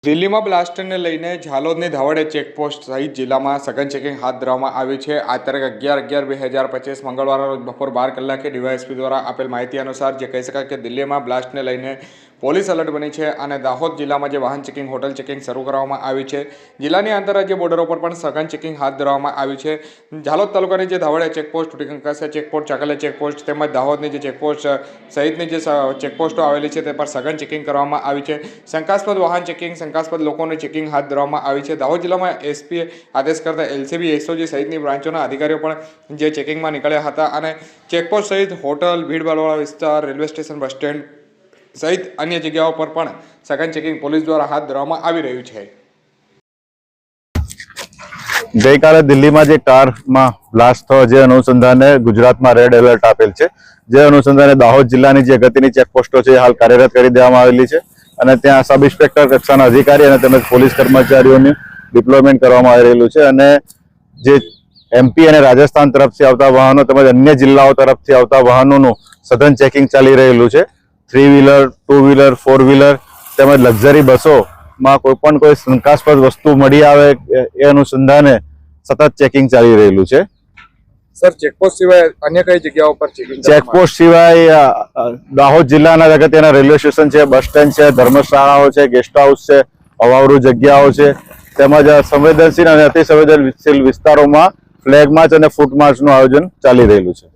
દિલ્હીમાં બ્લાસ્ટરને લઈને ઝાલોદની ધાવડે ચેકપોસ્ટ સહિત જિલ્લામાં સઘન ચેકિંગ હાથ ધરવામાં આવ્યું છે। આ તારીખ 11/11/2025 મંગળવારના રોજ બપોર 12 કલાકે ડીવાયએસપી દ્વારા આપેલ માહિતી અનુસાર જે કહી શકાય કે દિલ્હીમાં બ્લાસ્ટને લઈને પોલીસ એલર્ટ બની છે અને દાહોદ જિલ્લામાં જે વાહન ચેકિંગ હોટલ ચેકિંગ શરૂ કરવામાં આવી છે। જિલ્લાની આંતરરાજ્ય બોર્ડરો પર પણ સઘન ચેકિંગ હાથ ધરવામાં આવ્યું છે। ઝાલોદ તાલુકાની જે ધાવડે ચેકપોસ્ટ, ટુટીકંકાસા ચેકપોસ્ટ, ચાકલિયા ચેકપોસ્ટ તેમજ દાહોદની જે ચેકપોસ્ટ સહિતની જે ચેકપોસ્ટો આવેલી છે તે પર સઘન ચેકિંગ કરવામાં આવી છે। શંકાસ્પદ વાહન ચેકિંગ, શંકાસ્પદ લોકોની ચેકિંગ હાથ ધરવામાં આવી છે। દાહોદ જિલ્લામાં એસપીએ આદેશ કરતા એલસીબી, એસઓજી સહિતની બ્રાન્ચોના અધિકારીઓ પણ જે ચેકિંગમાં નીકળ્યા હતા અને ચેકપોસ્ટ સહિત હોટલ, ભીડભાડવાળા વિસ્તાર, રેલવે સ્ટેશન, બસ સ્ટેન્ડ સહિત અન્ય જગ્યાઓ પર પણ સઘન ચેકિંગ પોલીસ દ્વારા હાથ ધરવામાં આવી રહ્યું છે। ગઈકાલે દિલ્હીમાં જે કારમાં બ્લાસ્ટ થયો જે અનુસંધાને ગુજરાતમાં રેડ એલર્ટ આપેલ છે। જે અનુસંધાને દાહોદ જિલ્લાની જે અગત્યની ચેકપોસ્ટો છે હાલ કાર્યરત કરી દેવામાં આવેલી છે અને ત્યાં સબ ઇન્સ્પેક્ટર કક્ષાના અધિકારી અને તેમજ પોલીસ કર્મચારીઓની ડિપ્લોયમેન્ટ કરવામાં આવી રહેલું છે અને જે એમપી અને રાજસ્થાન તરફથી આવતા વાહનો તેમજ અન્ય જિલ્લાઓ તરફથી આવતા વાહનોનું સઘન ચેકિંગ ચાલી રહેલું છે। 3 વ્હીલર, 2 વ્હીલર, 4 વ્હીલર તેમજ લક્ઝરી બસોમાં કોઈ શંકાસ્પદ વસ્તુ મળી આવે એ અનુસંધાને સતત ચેકિંગ ચાલી રહેલું છે। સર, ચેકપોસ્ટ સિવાય અન્ય કઈ જગ્યાઓ પર ચેકિંગ? ચેકપોસ્ટ સિવાય દાહોદ જિલ્લાના અગત્યના રેલવે સ્ટેશન છે, બસ સ્ટેન્ડ છે, ધર્મશાળાઓ છે, ગેસ્ટ હાઉસ છે, અવાવરૂ જગ્યાઓ છે તેમજ સંવેદનશીલ અને અતિ સંવેદનશીલ વિસ્તારોમાં ફ્લેગ માર્ચ અને ફૂટ માર્ચનું આયોજન ચાલી રહેલું છે।